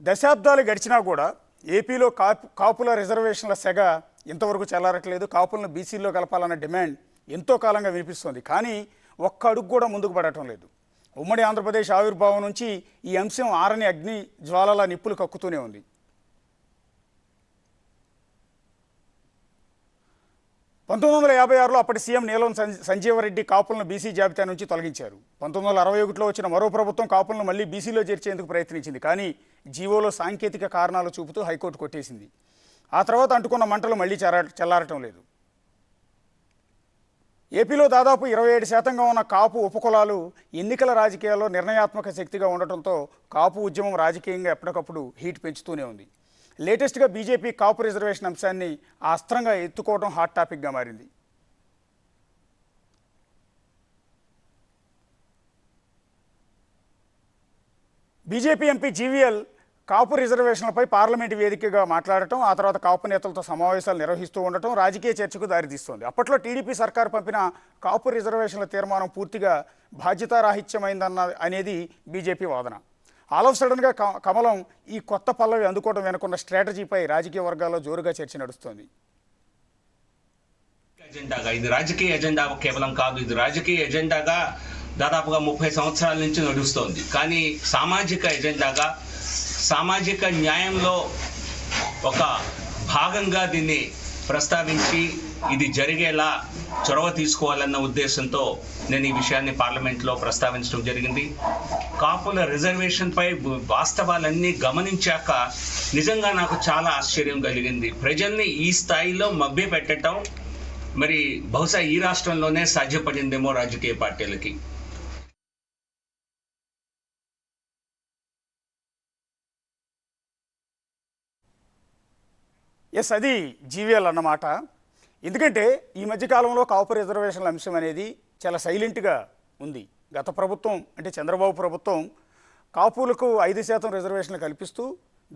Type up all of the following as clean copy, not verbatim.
దశాబ్దాలు గడిచినా కూడా ఏపీలో కాపుల రిజర్వేషన్ల సెగ ఇంతవరకు చల్లారట్లేదు. కాపులను బీసీల్లో కలపాలన్న డిమాండ్ ఎంతో కాలంగా వినిపిస్తోంది. కానీ ఒక్క అడుగు కూడా ముందుకు పడటం లేదు. ఉమ్మడి ఆంధ్రప్రదేశ్ ఆవిర్భావం నుంచి ఈ అంశం ఆరని అగ్ని జ్వాలల నిప్పులు కక్కుతూనే ఉంది. 1956లో అప్పటి సీఎం నీలం సంజీవరెడ్డి కాపులను బీసీ జాబితా నుంచి తొలగించారు. 1961లో వచ్చిన మరో ప్రభుత్వం కాపులను మళ్లీ బీసీలో చేర్చేందుకు ప్రయత్నించింది. కానీ జీవోలో సాంకేతిక కారణాలు చూపుతూ హైకోర్టు కొట్టేసింది. ఆ తర్వాత అంటుకున్న మంటలు మళ్లీ చల్లారటం లేదు. ఏపీలో దాదాపు 27% ఉన్న కాపు ఉపకులాలు ఎన్నికల రాజకీయాల్లో నిర్ణయాత్మక శక్తిగా ఉండటంతో కాపు ఉద్యమం రాజకీయంగా ఎప్పటికప్పుడు హీట్ పెంచుతూనే ఉంది. లేటెస్ట్గా బీజేపీ కాపు రిజర్వేషన్ అంశాన్ని అస్త్రంగా ఎత్తుకోవడం హాట్ టాపిక్గా మారింది. బీజేపీ ఎంపీ జీవీఎల్ కాపు రిజర్వేషన్లపై పార్లమెంటు వేదికగా మాట్లాడటం, ఆ తర్వాత కాపు నేతలతో సమావేశాలు నిర్వహిస్తూ ఉండటం రాజకీయ చర్చకు దారితీస్తోంది. అప్పట్లో టీడీపీ సర్కారు పంపిన కాపు రిజర్వేషన్ల తీర్మానం పూర్తిగా అనేది బీజేపీ వాదన. ఆల్ ఆఫ్ సడన్గా కమలం ఈ కొత్త పల్లవి అందుకోవడం వెనుకున్న స్ట్రాటజీపై రాజకీయ వర్గాల్లో జోరుగా చర్చ నడుస్తోంది. ఇది రాజకీయ ఎజెండా కేవలం కాదు, ఇది రాజకీయ ఎజెండాగా దాదాపుగా 30 సంవత్సరాల నుంచి నడుస్తోంది. కానీ సామాజిక ఎజెండాగా, సామాజిక న్యాయంలో ఒక భాగంగా దీన్ని ప్రస్తావించి ఇది జరిగేలా చొరవ తీసుకోవాలన్న ఉద్దేశంతో నేను ఈ విషయాన్ని పార్లమెంట్లో ప్రస్తావించడం జరిగింది. కాపుల రిజర్వేషన్పై వాస్తవాలన్నీ గమనించాక నిజంగా నాకు చాలా ఆశ్చర్యం కలిగింది. ప్రజల్ని ఈ స్థాయిలో మభ్యపెట్టడం మరి బహుశా ఈ రాష్ట్రంలోనే సాధ్యపడిందేమో రాజకీయ పార్టీలకి. అది జీవీఎల్ అన్నమాట. ఎందుకంటే ఈ మధ్యకాలంలో కాపు రిజర్వేషన్ల అంశం అనేది చాలా సైలెంట్గా ఉంది. గత ప్రభుత్వం అంటే చంద్రబాబు ప్రభుత్వం కాపులకు 5% రిజర్వేషన్లు కల్పిస్తూ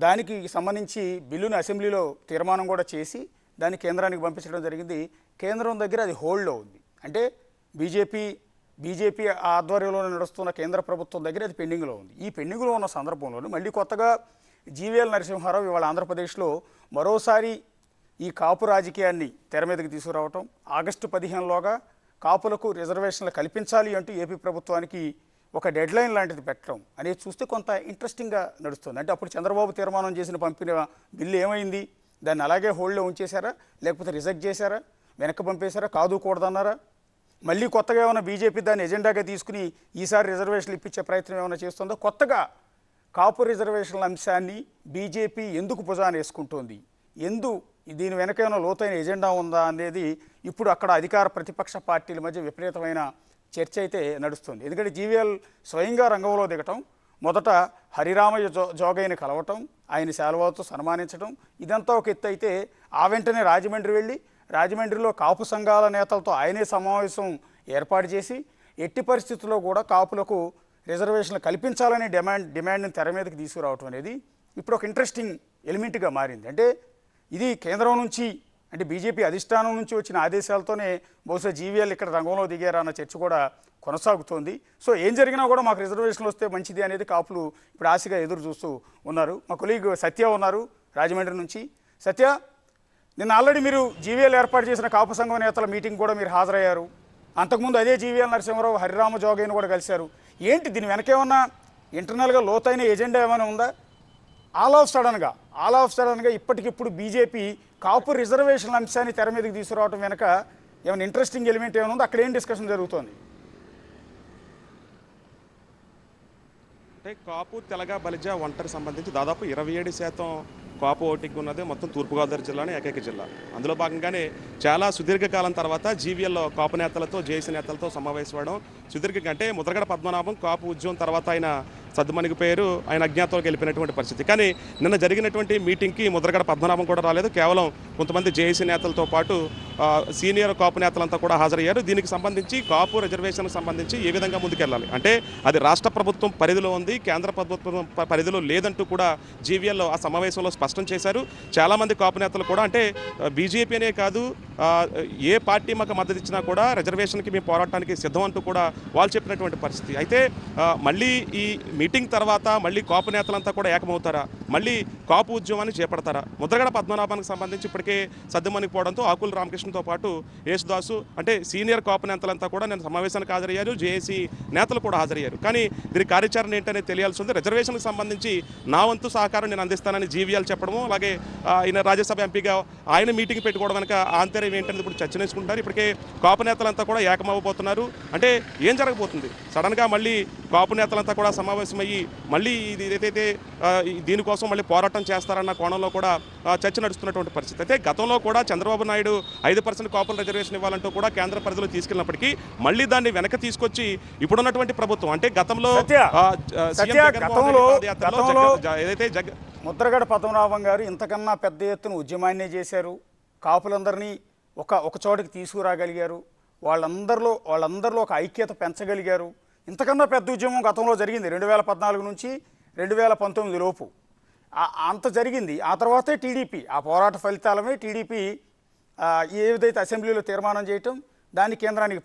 దానికి సంబంధించి బిల్లును అసెంబ్లీలో తీర్మానం కూడా చేసి దాన్ని కేంద్రానికి పంపించడం జరిగింది. కేంద్రం దగ్గర అది హోల్డ్లో ఉంది. అంటే బీజేపీ ఆధ్వర్యంలో నడుస్తున్న కేంద్ర ప్రభుత్వం దగ్గర అది పెండింగ్లో ఉంది. ఈ పెండింగ్లో ఉన్న సందర్భంలోనే మళ్ళీ కొత్తగా జీవీఎల్ నరసింహారావు ఇవాళ ఆంధ్రప్రదేశ్లో మరోసారి ఈ కాపు రాజకీయాన్ని తెర మీదకి తీసుకురావటం, ఆగస్టు 15లోగా కాపులకు రిజర్వేషన్లు కల్పించాలి అంటూ ఏపీ ప్రభుత్వానికి ఒక డెడ్లైన్ లాంటిది పెట్టడం అనేది చూస్తే కొంత ఇంట్రెస్టింగ్గా నడుస్తుంది. అంటే అప్పుడు చంద్రబాబు తీర్మానం చేసిన పంపిన బిల్లు ఏమైంది? దాన్ని అలాగే హోల్డ్లో ఉంచేశారా, లేకపోతే రిజెక్ట్ చేశారా, వెనక్కి పంపేశారా, కాదు కూడదన్నారా? మళ్ళీ కొత్తగా ఏమైనా బీజేపీ దాన్ని ఎజెండాగా తీసుకుని ఈసారి రిజర్వేషన్లు ఇప్పించే ప్రయత్నం ఏమైనా చేస్తుందో? కొత్తగా కాపు రిజర్వేషన్ల అంశాన్ని బీజేపీ ఎందుకు భుజాన వేసుకుంటోంది, దీని వెనక ఏమైనా లోతైన ఎజెండా ఉందా అనేది ఇప్పుడు అక్కడ అధికార ప్రతిపక్ష పార్టీల మధ్య విపరీతమైన చర్చ అయితే నడుస్తుంది. ఎందుకంటే జీవీఎల్ స్వయంగా రంగంలో దిగటం, మొదట హరిరామయ్య జోగయ్యని కలవటం, ఆయన శాలువాతో సన్మానించడం, ఇదంతా ఒక ఎత్తు అయితే ఆ వెంటనే రాజమండ్రి వెళ్ళి రాజమండ్రిలో కాపు సంఘాల నేతలతో ఆయనే సమావేశం ఏర్పాటు చేసి ఎట్టి పరిస్థితుల్లో కూడా కాపులకు రిజర్వేషన్లు కల్పించాలనే డిమాండ్ని తెర మీదకి తీసుకురావటం అనేది ఇప్పుడు ఒక ఇంట్రెస్టింగ్ ఎలిమెంట్గా మారింది. అంటే ఇది కేంద్రం నుంచి అంటే బీజేపీ అధిష్టానం నుంచి వచ్చిన ఆదేశాలతోనే బహుశా జీవీఎల్ ఇక్కడ రంగంలో దిగారా అన్న చర్చ కూడా కొనసాగుతోంది. సో ఏం జరిగినా కూడా మాకు రిజర్వేషన్లు వస్తే మంచిది అనేది కాపులు ఇప్పుడు ఆశగా ఎదురు చూస్తూ ఉన్నారు. మా కొలీగ్ సత్య ఉన్నారు రాజమండ్రి నుంచి. సత్య, నిన్న ఆల్రెడీ మీరు జీవీఎల్ ఏర్పాటు చేసిన కాపు సంఘం నేతల మీటింగ్ కూడా మీరు హాజరయ్యారు. అంతకుముందు అదే జీవీఎల్ నరసింహారావు హరిరామ జోగయ్యను కూడా కలిశారు. ఏంటి దీని వెనకేమన్నా ఇంటర్నల్గా లోతైన ఎజెండా ఏమైనా ఉందా? ఆల్ ఆఫ్ సడన్గా ఇప్పటికిప్పుడు బీజేపీ కాపు రిజర్వేషన్ల అంశాన్ని తెర మీదకి తీసుకురావడం వెనక ఏమైనా ఇంట్రెస్టింగ్ ఎలిమెంట్ ఏమైనా ఉందో? అక్కడ ఏం డిస్కషన్ జరుగుతోంది? అంటే కాపు, తెలగ, బలిజ, ఒంటరి సంబంధించి దాదాపు 27% కాపు ఓటింగ్ ఉన్నది మొత్తం తూర్పుగోదావరి జిల్లానే ఏకైక జిల్లా. అందులో భాగంగానే చాలా సుదీర్ఘకాలం తర్వాత జీవీఎల్లో కాపు నేతలతో, జేఏసీ నేతలతో సమావేశపడడం సుదీర్ఘంగా. అంటే ముద్రగడ పద్మనాభం కాపు ఉద్యమం తర్వాత ఆయన సద్దుమణిగిపోయారు, ఆయన అజ్ఞాతంలోకి వెళ్ళిపోయినటువంటి పరిస్థితి. కానీ నిన్న జరిగినటువంటి మీటింగ్కి ముద్రగడ పద్మనాభం కూడా రాలేదు, కేవలం కొంతమంది జేఏసీ నేతలతో పాటు సీనియర్ కాపు నేతలంతా కూడా హాజరయ్యారు. దీనికి సంబంధించి కాపు రిజర్వేషన్కి సంబంధించి ఏ విధంగా ముందుకెళ్ళాలి అంటే అది రాష్ట్ర ప్రభుత్వం పరిధిలో ఉంది, కేంద్ర ప్రభుత్వం పరిధిలో లేదంటూ కూడా జీవీఎల్ ఆ సమావేశంలో స్పష్టం చేశారు. చాలామంది కాపు నేతలు కూడా అంటే బీజేపీ అనే కాదు ఏ పార్టీ మాకు మద్దతు ఇచ్చినా కూడా రిజర్వేషన్కి మేము పోరాటానికి సిద్ధం అంటూ కూడా వాళ్ళు చెప్పినటువంటి పరిస్థితి. అయితే మళ్ళీ ఈ మీటింగ్ తర్వాత మళ్ళీ కాపు నేతలంతా కూడా ఏకమవుతారా, మళ్ళీ కాపు ఉద్యమాన్ని చేపడతారా? ముద్రగడ పద్మనాభానికి సంబంధించి ఇప్పటికే సర్దుమణిపోవడంతో ఆకుల రామకృష్ణతో పాటు యేసుదాసు అంటే సీనియర్ కాపు నేతలంతా కూడా నేను సమావేశానికి హాజరయ్యారు, జేఏసీ నేతలు కూడా హాజరయ్యారు. కానీ దీని కార్యాచరణ ఏంటనేది తెలియాల్సి ఉంది. రిజర్వేషన్కి సంబంధించి నా వంతు సహకారం నేను అందిస్తానని జీవీఎల్ చెప్పడము, అలాగే ఆయన రాజ్యసభ ఎంపీగా ఆయన మీటింగ్ పెట్టుకోవడం వెనక ఆంతర్యం ఏంటనేది ఇప్పుడు చర్చనేసుకుంటారు. ఇప్పటికే కాపు నేతలంతా కూడా ఏకమవ్వబోతున్నారు. అంటే ఏం జరగబోతుంది? సడన్గా మళ్ళీ కాపు నేతలంతా కూడా సమావేశమయ్యి మళ్ళీ ఇది ఏదైతే దీనికోసం మళ్ళీ పోరాటం చేస్తారన్న కోణంలో కూడా చర్చ నడుస్తున్నటువంటి పరిస్థితి. అయితే గతంలో కూడా చంద్రబాబు నాయుడు 5% కాపుల రిజర్వేషన్ ఇవ్వాలంటూ కూడా కేంద్ర పరిధిలో తీసుకెళ్ళినప్పటికీ మళ్ళీ దాన్ని వెనక తీసుకొచ్చి ఇప్పుడున్నటువంటి ప్రభుత్వం అంటే గతంలో ఏదైతే ముద్రగడ పద్మనాభం గారు ఇంతకన్నా పెద్ద ఎత్తున ఉద్యమాన్నే చేశారు, కాపులందరినీ ఒక చోటికి తీసుకురాగలిగారు, వాళ్ళందరిలో ఒక ఐక్యత పెంచగలిగారు. ఇంతకన్నా పెద్ద ఉద్యమం గతంలో జరిగింది 2014 నుంచి 2019 లోపు అంత జరిగింది. ఆ తర్వాతే టీడీపీ ఆ పోరాట ఫలితాలమే టీడీపీ ఏదైతే అసెంబ్లీలో తీర్మానం చేయటం దాన్ని కేంద్రానికి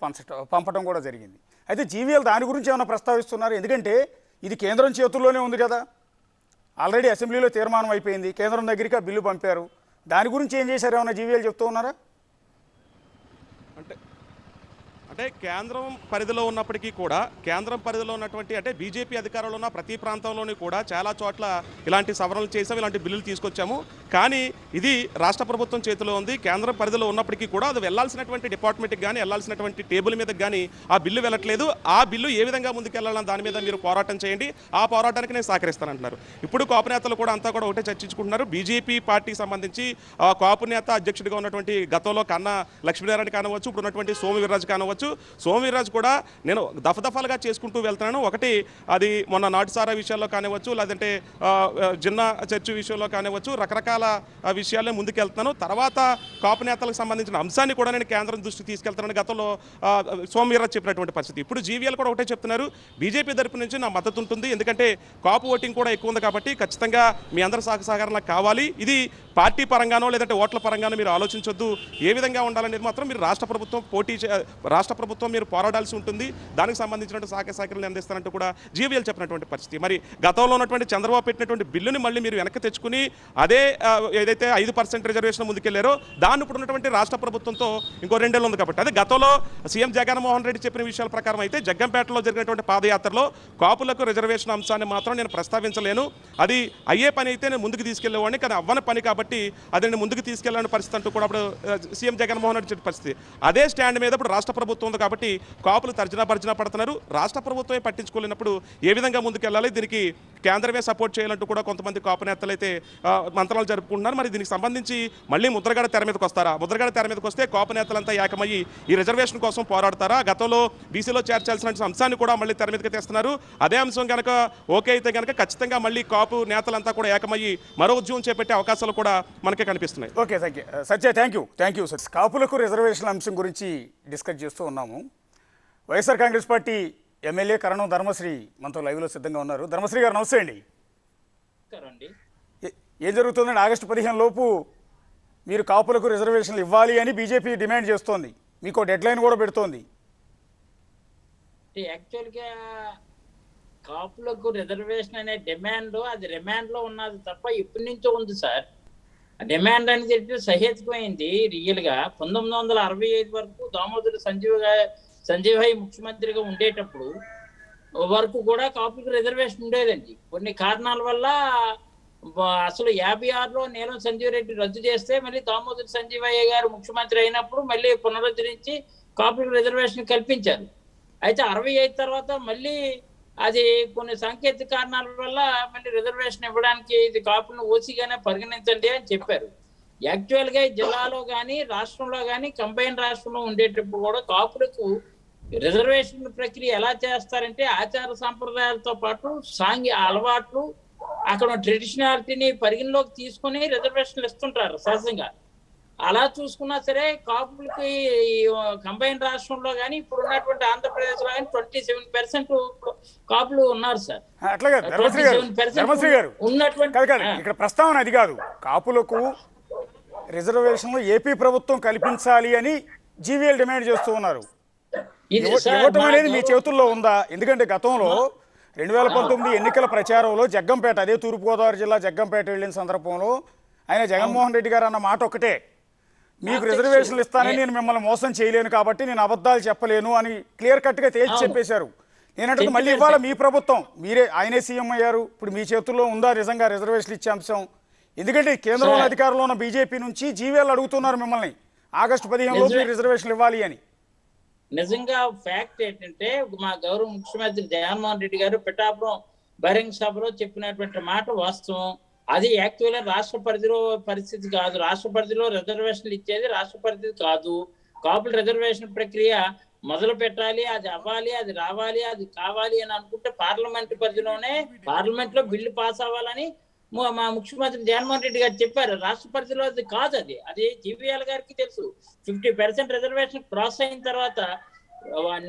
పంపటం కూడా జరిగింది. అయితే జీవీఎల్ దాని గురించి ఏమైనా ప్రస్తావిస్తున్నారు? ఎందుకంటే ఇది కేంద్రం చేతుల్లోనే ఉంది కదా, ఆల్రెడీ అసెంబ్లీలో తీర్మానం అయిపోయింది, కేంద్రం దగ్గరికి ఆ బిల్లు పంపారు. దాని గురించి ఏం చేశారు ఏమైనా జీవీఎల్ చెప్తూ ఉన్నారా? అంటే కేంద్రం పరిధిలో ఉన్నప్పటికీ కూడా కేంద్రం పరిధిలో ఉన్నటువంటి అంటే బీజేపీ అధికారంలో ఉన్న ప్రతి ప్రాంతంలోని కూడా చాలా చోట్ల ఇలాంటి సవరణలు చేసాము, ఇలాంటి బిల్లులు తీసుకొచ్చాము. కానీ ఇది రాష్ట్ర ప్రభుత్వం చేతిలో ఉంది. కేంద్రం పరిధిలో ఉన్నప్పటికీ కూడా అది వెళ్లాల్సినటువంటి డిపార్ట్మెంట్కి కానీ వెళ్లాల్సినటువంటి టేబుల్ మీదకి కానీ ఆ బిల్లు వెళ్ళట్లేదు. ఆ బిల్లు ఏ విధంగా ముందుకెళ్లాలని దాని మీద మీరు పోరాటం చేయండి, ఆ పోరాటానికి నేను సహకరిస్తానంటున్నారు. ఇప్పుడు కాపు నేతలు కూడా అంతా కూడా ఒకటే చర్చించుకుంటున్నారు. బీజేపీ పార్టీకి సంబంధించి కాపు నేత అధ్యక్షుడిగా ఉన్నటువంటి గతంలో కన్నా లక్ష్మీనారాయణ కానవచ్చు, ఇప్పుడు ఉన్నటువంటి సోము వీర్రాజు కానవచ్చు. సోము వీర్రాజు కూడా నేను దఫదఫాలుగా చేసుకుంటూ వెళ్తున్నాను. ఒకటి అది మొన్న నాటుసారా విషయాల్లో కానివచ్చు, లేదంటే జిన్నా చర్చ్ విషయంలో కానివచ్చు, రకరకాల విషయాల్లో ముందుకెళ్తున్నాను. తర్వాత కాపు నేతలకు సంబంధించిన అంశాన్ని కూడా నేను కేంద్రం దృష్టికి తీసుకెళ్తానని గతంలో సోము వీర్రాజు చెప్పినటువంటి పరిస్థితి. ఇప్పుడు జీవీఎల్ కూడా ఒకటే చెప్తున్నారు, బీజేపీ తరపు నుంచి నా మద్దతు ఉంటుంది, ఎందుకంటే కాపు ఓటింగ్ కూడా ఎక్కువ ఉంది కాబట్టి ఖచ్చితంగా మీ అందరి సహకారం నాకు కావాలి. ఇది పార్టీ పరంగానో లేదంటే ఓట్ల పరంగానో మీరు ఆలోచించొద్దు, ఏ విధంగా ఉండాలనేది మాత్రం మీరు రాష్ట్ర ప్రభుత్వం మీరు పోరాడాల్సి ఉంటుంది, దానికి సంబంధించినటువంటి సహకారాలు అందిస్తానంటూ కూడా జీవీఎల్ చెప్పినటువంటి పరిస్థితి. మరి గతంలో ఉన్నటువంటి చంద్రబాబు పెట్టినటువంటి బిల్లుని మళ్ళీ మీరు వెనక్కి తెచ్చుకుని అదే ఏదైతే 5% రిజర్వేషన్ ముందుకెళ్లారో దాన్ని ఇప్పుడు ఉన్నటువంటి రాష్ట్ర ప్రభుత్వంతో ఇంకో 2 ఏళ్ళు ఉంది కాబట్టి అదే గతంలో సీఎం జగన్మోహన్ రెడ్డి చెప్పిన విషయాల ప్రకారం అయితే జగ్గంపేటలో జరిగినటువంటి పాదయాత్రలో కాపులకు రిజర్వేషన్ అంశాన్ని మాత్రం నేను ప్రస్తావించలేను, అది అయ్యే పని అయితే నేను ముందుకు తీసుకెళ్లేవాడిని, కానీ అవ్వని పని కాబట్టి అది నేను ముందుకు తీసుకెళ్లాలని పరిస్థితి అంటూ కూడా అప్పుడు సీఎం జగన్మోహన్ రెడ్డి చెప్పిన పరిస్థితి. అదే స్టాండ్ మీద ఇప్పుడు రాష్ట్ర ప్రభుత్వం ఉంది కాబట్టి కాపులు తర్జనా పడుతున్నారు. రాష్ట్ర ప్రభుత్వమే పట్టించుకోలేనప్పుడు ఏ విధంగా ముందుకెళ్ళాలి, దీనికి కేంద్రమే సపోర్ట్ చేయాలంటూ కూడా కొంతమంది కాపు నేతలు అయితే మంత్రాలు జరుపుకుంటున్నారు. మరి దీనికి సంబంధించి మళ్ళీ ముద్రగడ తెర మీదకి వస్తారా? ముద్రగడ తెర మీదకి వస్తే కాపు నేతలంతా ఏకమయ్యి ఈ రిజర్వేషన్ కోసం పోరాడతారా? గతంలో బీసీలో చేర్చాల్సిన అంశాన్ని కూడా మళ్ళీ తెర మీదకి తెస్తున్నారు. అదే అంశం కనుక ఓకే అయితే కనుక ఖచ్చితంగా మళ్ళీ కాపు నేతలంతా కూడా ఏకమయ్యి మరో ఉద్యమం చేపట్టే అవకాశాలు కూడా మనకే కనిపిస్తున్నాయి. Okay, Satya thank you sir. కాపులకు రిజర్వేషన్ అంశం గురించి డిస్కస్ చేస్తూ ఉన్నాము. వైఎస్ఆర్ కాంగ్రెస్ పార్టీ ఎమ్మెల్యే కరణం ధర్మశ్రీ మనతో లైవ్లో సిద్ధంగా ఉన్నారు. ధర్మశ్రీ గారు నమస్తే అండి. ఏం జరుగుతుందండి? ఆగస్టు 15 లోపు మీరు కాపులకు రిజర్వేషన్లు ఇవ్వాలి అని బీజేపీ డిమాండ్ చేస్తోంది, మీకు డెడ్ లైన్ కూడా పెడుతోంది. యాక్చువల్గా కాపులకు రిజర్వేషన్ అనే డిమాండ్ అది రిమాండ్లో ఉన్నది తప్ప ఇప్పటి నుంచో ఉంది సార్. డిమాండ్ అని చెప్పి సహేతుకమైంది. రియల్గా 1965 వరకు దామోదర సంజీవయ్య ముఖ్యమంత్రిగా ఉండేటప్పుడు వరకు కూడా కాపులకు రిజర్వేషన్ ఉండేదండి. కొన్ని కారణాల వల్ల అసలు 56లో నీలం సంజీవ్ రెడ్డి రద్దు చేస్తే మళ్ళీ దామోదర సంజీవయ్య గారు ముఖ్యమంత్రి అయినప్పుడు మళ్ళీ పునరుద్ధరించి కాపులకు రిజర్వేషన్ కల్పించారు. అయితే 65 తర్వాత మళ్ళీ అది కొన్ని సాంకేతిక కారణాల వల్ల మళ్ళీ రిజర్వేషన్ ఇవ్వడానికి ఇది కాపులను ఓసీగానే పరిగణించండి అని చెప్పారు. యాక్చువల్గా జిల్లాలో కానీ రాష్ట్రంలో కానీ కంబైన్ రాష్ట్రంలో ఉండేటప్పుడు కూడా కాపులకు రిజర్వేషన్ ప్రక్రియ ఎలా చేస్తారంటే ఆచార సంప్రదాయాలతో పాటు సాంఘిక అలవాట్లు అక్కడ ట్రెడిషనాలిటీని పరిగణలోకి తీసుకుని రిజర్వేషన్లు ఇస్తుంటారు సహజంగా. అలా చూసుకున్నా సరే కాపులకి కంబైన్ రాష్ట్రంలో కానీ ఇప్పుడు ఉన్నటువంటి ఆంధ్రప్రదేశ్ లో కానీ 27% కాపులు ఉన్నారు సార్. అట్లాగే ధర్మశ్రీ గారు 27% ఉన్నటువంటి కాదు ఇక్కడ ప్రస్తావన అది కాదు. కాపులకు రిజర్వేషన్లు ఏపీ ప్రభుత్వం కల్పించాలి అని జీవీఎల్ డిమాండ్ చేస్తూ ఉన్నారు. ఇవ్వటం అనేది మీ చేతుల్లో ఉందా? ఎందుకంటే గతంలో 2019 ఎన్నికల ప్రచారంలో జగ్గంపేట, అదే తూర్పుగోదావరి జిల్లా జగ్గంపేట వెళ్ళిన సందర్భంలో ఆయన జగన్మోహన్ రెడ్డి గారు అన్న మాట ఒకటే, మీకు రిజర్వేషన్లు ఇస్తానని నేను మిమ్మల్ని మోసం చేయలేను కాబట్టి నేను అబద్ధాలు చెప్పలేను అని క్లియర్ కట్గా తేల్చి చెప్పేశారు. నేనంటే మళ్ళీ ఇవాళ మీ ప్రభుత్వం, ఆయనే సీఎం అయ్యారు, ఇప్పుడు మీ చేతుల్లో ఉందా నిజంగా రిజర్వేషన్లు ఇచ్చే అంశం? ఎందుకంటే కేంద్రంలో అధికారంలో ఉన్న బీజేపీ నుంచి జీవీఎల్ అడుగుతున్నారు మిమ్మల్ని ఆగస్టు 15 మీరు రిజర్వేషన్లు ఇవ్వాలి అని. నిజంగా ఫ్యాక్ట్ ఏంటంటే మా గౌరవ ముఖ్యమంత్రి జగన్మోహన్ రెడ్డి గారు పిఠాపురం బహిరంగ సభలో చెప్పినటువంటి మాట వాస్తవం. అది యాక్చువల్గా రాష్ట్ర పరిధిలో పరిస్థితి కాదు. రాష్ట్ర పరిధిలో రిజర్వేషన్లు ఇచ్చేది రాష్ట్ర పరిధి కాదు. కాపుల రిజర్వేషన్ ప్రక్రియ మొదలు పెట్టాలి, అది అవ్వాలి, అది రావాలి, అది కావాలి అని అనుకుంటే పార్లమెంట్ పరిధిలోనే పార్లమెంట్ లో బిల్లు పాస్ అవ్వాలని మా ముఖ్యమంత్రి జగన్మోహన్ రెడ్డి గారు చెప్పారు. రాష్ట్ర పరిధిలో అది కాదు. అది జీవీఎల్ గారికి తెలుసు. 50% రిజర్వేషన్ క్రాస్ అయిన తర్వాత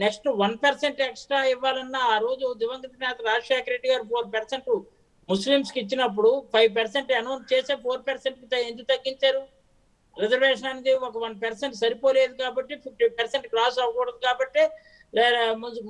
నెక్స్ట్ 1% ఎక్స్ట్రా ఇవ్వాలన్నా ఆ రోజు దివంగత నేత రాజశేఖర రెడ్డి గారు 4% ముస్లింస్ కి ఇచ్చినప్పుడు 5% అనౌన్స్ చేసే 4% ఎందుకు తగ్గించారు? రిజర్వేషన్ అనేది ఒక 1% సరిపోలేదు కాబట్టి 50% క్రాస్ అవ్వకూడదు కాబట్టి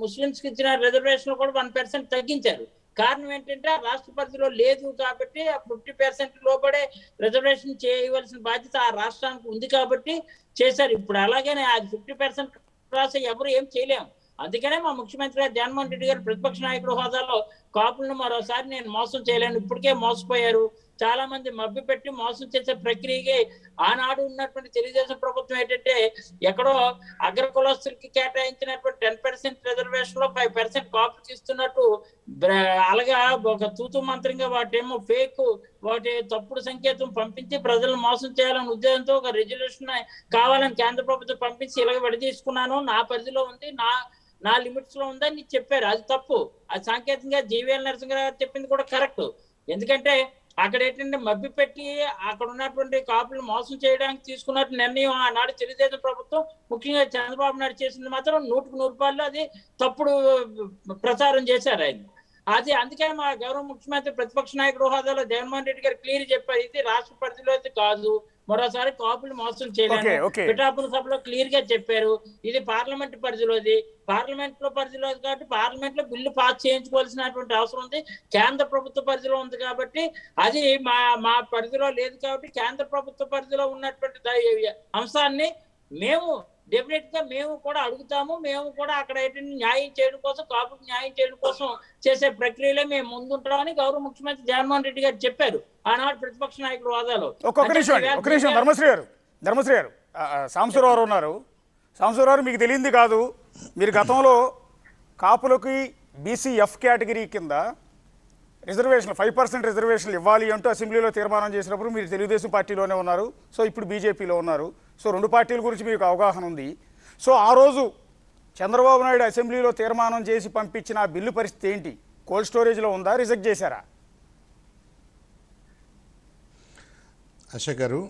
ముస్లింస్ కి ఇచ్చిన రిజర్వేషన్ కూడా 1% తగ్గించారు. కారణం ఏంటంటే రాష్ట్ర పరిధిలో లేదు కాబట్టి ఆ 50% లోపడే రిజర్వేషన్ చేయవలసిన బాధ్యత ఆ రాష్ట్రానికి ఉంది కాబట్టి చేశారు. ఇప్పుడు అలాగనే అది 50% క్రాస్ ఎవరు ఏం చేయలేము. అందుకనే మా ముఖ్యమంత్రి గారు జగన్మోహన్ రెడ్డి గారు ప్రతిపక్ష నాయకుడు హోదాలో కాపులను మరోసారి నేను మోసం చేయలేను, ఇప్పటికే మోసపోయారు, చాలా మంది మభ్య పెట్టి మోసం చేసే ప్రక్రియకి ఆనాడు ఉన్నటువంటి తెలుగుదేశం ప్రభుత్వం ఏంటంటే ఎక్కడో అగ్ర కులస్తులకి కేటాయించినటువంటి 10% రిజర్వేషన్ లో 5% కాపులు ఇస్తున్నట్టు అలాగా ఒక తూతు మంత్రంగా వాటేమో ఫేక్, వాటి తప్పుడు సంకేతం పంపించి ప్రజలను మోసం చేయాలనే ఉద్దేశంతో ఒక రెజల్యూషన్ కావాలని కేంద్ర ప్రభుత్వం పంపించి ఇలాగ విడదీసుకున్నాను, నా పరిధిలో ఉంది, నా లిమిట్స్ లో ఉందని చెప్పారు. అది తప్పు. అది సాంకేతికంగా జీవీఎల్ నరసింహరావు గారు చెప్పింది కూడా కరెక్ట్. ఎందుకంటే అక్కడ ఏంటంటే మభ్య పెట్టి అక్కడ ఉన్నటువంటి కాపులను మోసం చేయడానికి తీసుకున్నట్టు నిర్ణయం ఆనాడు తెలుగుదేశం ప్రభుత్వం ముఖ్యంగా చంద్రబాబు నాయుడు చేసింది మాత్రం 100% అది తప్పుడు ప్రచారం చేశారు ఆయన. అది అందుకే మా గౌరవ ముఖ్యమంత్రి ప్రతిపక్ష నాయకుడు హోదాలో జగన్మోహన్ రెడ్డి గారు క్లియర్ చెప్పారు, ఇది రాష్ట్ర పరిధిలో అయితే కాదు, మరోసారి కాపులు మోసం చేయలేదు. పిఠాపురం సభలో క్లియర్ గా చెప్పారు, ఇది పార్లమెంట్ పరిధిలోది, పార్లమెంట్ లో పరిధిలో కాబట్టి పార్లమెంట్ లో బిల్లు పాస్ చేయించుకోవాల్సినటువంటి అవసరం ఉంది, కేంద్ర ప్రభుత్వ పరిధిలో ఉంది కాబట్టి అది మా పరిధిలో లేదు కాబట్టి కేంద్ర ప్రభుత్వ పరిధిలో ఉన్నటువంటి అంశాన్ని మేము డెఫినెట్ గా మేము కూడా అడుగుతాము. మేము కూడా అక్కడ ఏంటంటే న్యాయం చేయడం కోసం, కాపులకు న్యాయం చేయడం కోసం చేసే ప్రక్రియలో మేము ముందుంటామని గౌరవ ముఖ్యమంత్రి జగన్మోహన్ రెడ్డి గారు చెప్పారు ఆనాడు ప్రతిపక్ష నాయకుడు హోదాలో. ఒక్క నిమిషం ధర్మశ్రీ గారు సాంబశివరావు ఉన్నారు. సాంబశివరావు మీకు తెలియంది కాదు, మీరు గతంలో కాపులకి బీసీఎఫ్ కేటగిరీ కింద రిజర్వేషన్ 5% రిజర్వేషన్లు ఇవ్వాలి అంటూ అసెంబ్లీలో తీర్మానం చేసినప్పుడు మీరు తెలుగుదేశం పార్టీలోనే ఉన్నారు, సో ఇప్పుడు బీజేపీలో ఉన్నారు, సో రెండు పార్టీల గురించి మీకు అవగాహన ఉంది. సో ఆ రోజు చంద్రబాబు నాయుడు అసెంబ్లీలో తీర్మానం చేసి పంపించిన ఆ బిల్లు పరిస్థితి ఏంటి? కోల్డ్ స్టోరేజ్లో ఉందా, రిజెక్ట్ చేశారా? అశోక్ గారు,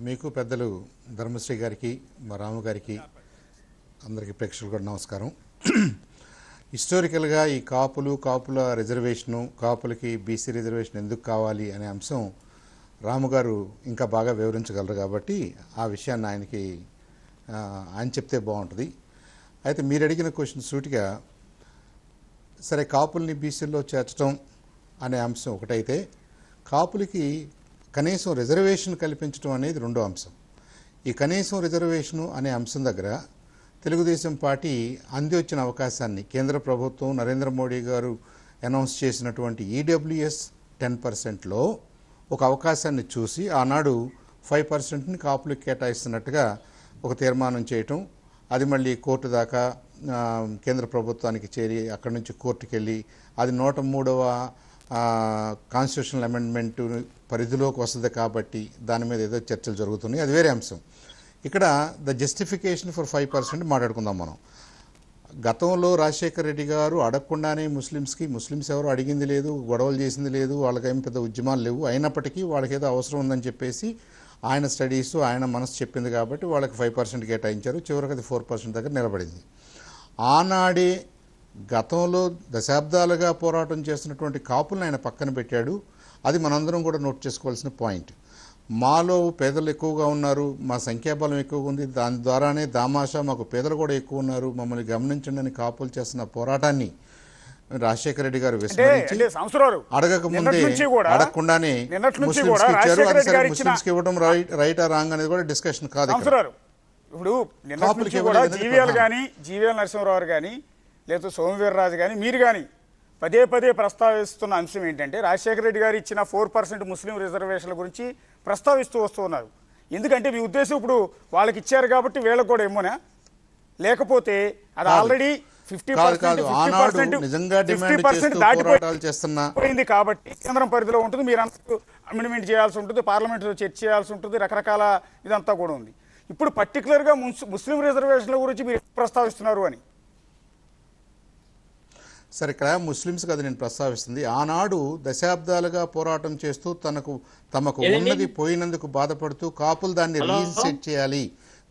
మీకు పెద్దలు ధర్మశ్రీ గారికి మా రాము గారికి అందరికీ ప్రేక్షకులు కూడా నమస్కారం. హిస్టారికల్గా ఈ కాపుల రిజర్వేషను, కాపులకి బీసీ రిజర్వేషన్ ఎందుకు కావాలి అనే అంశం రాము గారు ఇంకా బాగా వివరించగలరు కాబట్టి ఆ విషయాన్ని ఆయన చెప్తే బాగుంటుంది. అయితే మీరు అడిగిన క్వశ్చన్ సూటిగా, సరే కాపుల్ని బీసీల్లో చేర్చడం అనే అంశం ఒకటైతే, కాపులకి కనీసం రిజర్వేషన్ కల్పించడం అనేది రెండో అంశం. ఈ కనీసం రిజర్వేషను అనే అంశం దగ్గర తెలుగుదేశం పార్టీ అంది వచ్చిన అవకాశాన్ని కేంద్ర ప్రభుత్వం నరేంద్ర మోడీ గారు అనౌన్స్ చేసినటువంటి ఈడబ్ల్యూఎస్ 10%లో ఒక అవకాశాన్ని చూసి ఆనాడు 5%ని కాపులకు కేటాయిస్తున్నట్టుగా ఒక తీర్మానం చేయటం, అది మళ్ళీ కోర్టు దాకా కేంద్ర ప్రభుత్వానికి చేరి అక్కడి నుంచి కోర్టుకు వెళ్ళి అది 103వ కాన్స్టిట్యూషనల్ అమెండ్మెంట్ పరిధిలోకి వస్తుంది కాబట్టి దాని మీద ఏదో చర్చలు జరుగుతున్నాయి, అది వేరే అంశం. ఇక్కడ ద జస్టిఫికేషన్ ఫర్ 5% మాట్లాడుకుందాం మనం. గతంలో రాజశేఖర రెడ్డి గారు అడగకుండానే ముస్లిమ్స్ ఎవరు అడిగింది లేదు, గొడవలు చేసింది లేదు, వాళ్ళకేం పెద్ద ఉద్యమాలు లేవు, అయినప్పటికీ వాళ్ళకేదో అవసరం ఉందని చెప్పేసి ఆయన స్టడీస్ ఆయన మనసు చెప్పింది కాబట్టి వాళ్ళకి 5% కేటాయించారు. చివరికి అది 4% దగ్గర నిలబడింది. ఆనాడే గతంలో దశాబ్దాలుగా పోరాటం చేస్తున్నటువంటి కాపులను ఆయన పక్కన పెట్టాడు. అది మనందరం కూడా నోట్ చేసుకోవాల్సిన పాయింట్. మాలో పేదలు ఎక్కువగా ఉన్నారు, మా సంఖ్యాబలం ఎక్కువగా ఉంది, దాని ద్వారానే దామాషా మాకు పేదలు కూడా ఎక్కువ ఉన్నారు, మమ్మల్ని గమనించండి అని కాపులు చేస్తున్న పోరాటాన్ని రాజశేఖర రెడ్డి గారు విస్మరించి అడగకముందే అడగకుండానే ముస్లింస్కి ఇచ్చారు. అది సరే, ముస్లింస్కి ఇవ్వడం రైట్ ఆ రాంగ్ అనేది కూడా డిస్కషన్ కాదు. ఇప్పుడు జీవీఎల్ కానీ జీవీఎల్ నరసింహరావు కానీ లేదా సోమవీర్రాజు కానీ మీరు కానీ పదే పదే ప్రస్తావిస్తున్న అంశం ఏంటంటే రాజశేఖర రెడ్డి గారు ఇచ్చిన 4% ముస్లిం రిజర్వేషన్ల గురించి ప్రస్తావిస్తూ వస్తున్నారు. ఎందుకంటే మీ ఉద్దేశం ఇప్పుడు వాళ్ళకి ఇచ్చారు కాబట్టి వీళ్ళకి కూడా ఏమోనా, లేకపోతే అది ఆల్రెడీ 50% దాటిపోయింది కాబట్టి కేంద్రం పరిధిలో ఉంటుంది, మీరందరూ అమెండ్మెంట్ చేయాల్సి ఉంటుంది, పార్లమెంట్లో చర్చ చేయాల్సి ఉంటుంది, రకరకాల ఇదంతా కూడా ఉంది. ఇప్పుడు పర్టికులర్గా ముస్లిం రిజర్వేషన్ల గురించి మీరు ప్రస్తావిస్తున్నారు అని. సరే, ఇక్కడ ముస్లిమ్స్ కదా నేను ప్రస్తావిస్తుంది. ఆనాడు దశాబ్దాలుగా పోరాటం చేస్తూ తమకు ఉన్నది పోయినందుకు బాధపడుతూ కాపులు దాన్ని రీసెట్ చేయాలి,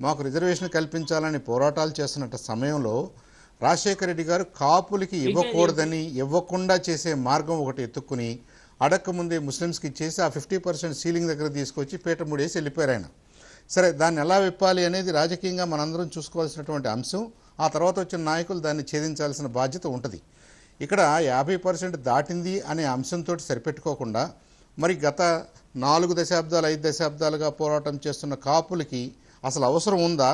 మాకు రిజర్వేషన్ కల్పించాలని పోరాటాలు చేస్తున్న సమయంలో రాజశేఖర రెడ్డి గారు కాపులకి ఇవ్వకూడదని, ఇవ్వకుండా చేసే మార్గం ఒకటి ఎత్తుక్కుని అడక్కముందే ముస్లిమ్స్కి ఇచ్చేసి ఆ 50% సీలింగ్ దగ్గర తీసుకొచ్చి పీట ముడేసి వెళ్ళిపోయారు ఆయన. సరే, దాన్ని ఎలా విప్పాలి అనేది రాజకీయంగా మనందరం చూసుకోవాల్సినటువంటి అంశం. ఆ తర్వాత వచ్చిన నాయకులు దాన్ని ఛేదించాల్సిన బాధ్యత ఉంటుంది. ఇక్కడ 50% దాటింది అనే అంశంతో సరిపెట్టుకోకుండా మరి గత 4 దశాబ్దాలు 5 దశాబ్దాలుగా పోరాటం చేస్తున్న కాపులకి అసలు అవసరం ఉందా,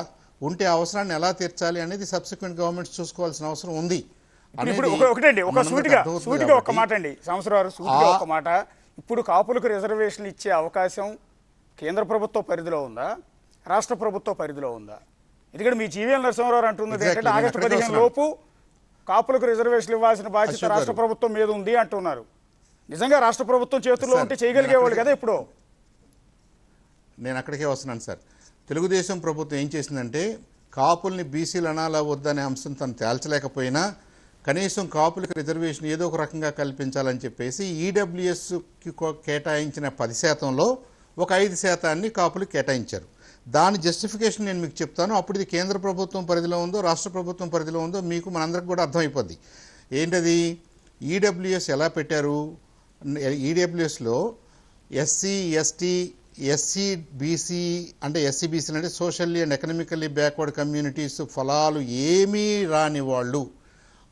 ఉంటే అవసరాన్ని ఎలా తీర్చాలి అనేది సబ్సిక్వెంట్ గవర్నమెంట్స్ చూసుకోవాల్సిన అవసరం ఉంది. ఇప్పుడు కాపులకు రిజర్వేషన్లు ఇచ్చే అవకాశం కేంద్ర ప్రభుత్వ పరిధిలో ఉందా, రాష్ట్ర ప్రభుత్వ పరిధిలో ఉందా? ఎందుకంటే మీ జీవీఎల్ నరసింహారావు అంటున్నది ఏంటంటే ఆగస్టు 15 లోపు కాపులకు రిజర్వేషన్లు ఇవ్వాల్సిన బాధ్యత రాష్ట్ర ప్రభుత్వం మీద ఉంది అంటున్నారు. నిజంగా రాష్ట్ర ప్రభుత్వం చేతుల్లో ఉంటే చేయగలిగేవాళ్ళు కదా. ఇప్పుడు నేను అక్కడికే వస్తున్నాను సార్. తెలుగుదేశం ప్రభుత్వం ఏం చేసిందంటే కాపుల్ని బీసీలు అనాలా వద్దనే అంశం తను తేల్చలేకపోయినా కనీసం కాపులకు రిజర్వేషన్ ఏదో ఒక రకంగా కల్పించాలని చెప్పేసి ఈడబ్ల్యూఎస్కి కేటాయించిన 10%లో ఒక 5% కాపులకు కేటాయించారు. దాని జస్టిఫికేషన్ నేను మీకు చెప్తాను. అప్పుడు ఇది కేంద్ర ప్రభుత్వం పరిధిలో ఉందో రాష్ట్ర ప్రభుత్వం పరిధిలో ఉందో మీకు మనందరికి కూడా అర్థమైపోద్ది. ఏంటది ఈడబ్ల్యూఎస్ ఎలా పెట్టారు? ఈడబ్ల్యూఎస్లో ఎస్సీ ఎస్టీ ఎస్సీ బీసీ అంటే ఎస్సీ బీసీ అంటే socially and economically backward communities ఫలాలు ఏమీ రాని వాళ్ళు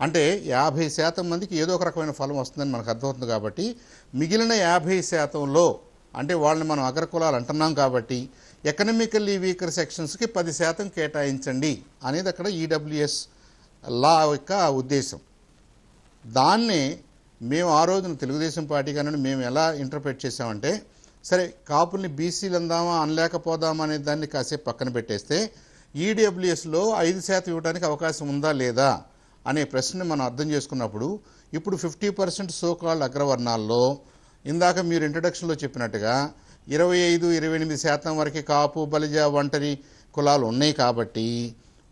అంటే 50% మందికి ఏదో ఒక రకమైన ఫలం వస్తుందని మనకు అర్థమవుతుంది. కాబట్టి మిగిలిన 50%లో అంటే వాళ్ళని మనం అగ్రకులాలు అంటున్నాం కాబట్టి ఎకనామికల్లీ వీకర్ సెక్షన్స్కి 10% కేటాయించండి అనేది అక్కడ ఈడబ్ల్యూఎస్ లా యొక్క ఉద్దేశం. దాన్నే మేము ఆ రోజున తెలుగుదేశం పార్టీ కానీ మేము ఎలా ఇంటర్ప్రెట్ చేసామంటే సరే కాపుల్ని బీసీలు అందామా అనలేకపోదామా అనే దాన్ని కాసేపు పక్కన పెట్టేస్తే ఈడబ్ల్యూఎస్లో 5% ఇవ్వడానికి అవకాశం ఉందా లేదా అనే ప్రశ్నని మనం అర్థం చేసుకున్నప్పుడు ఇప్పుడు 50% సోకాల్డ్ అగ్రవర్ణాల్లో ఇందాక మీరు ఇంట్రడక్షన్లో చెప్పినట్టుగా 25-28% వరకు కాపు బలిజ ఒంటరి కులాలు ఉన్నాయి. కాబట్టి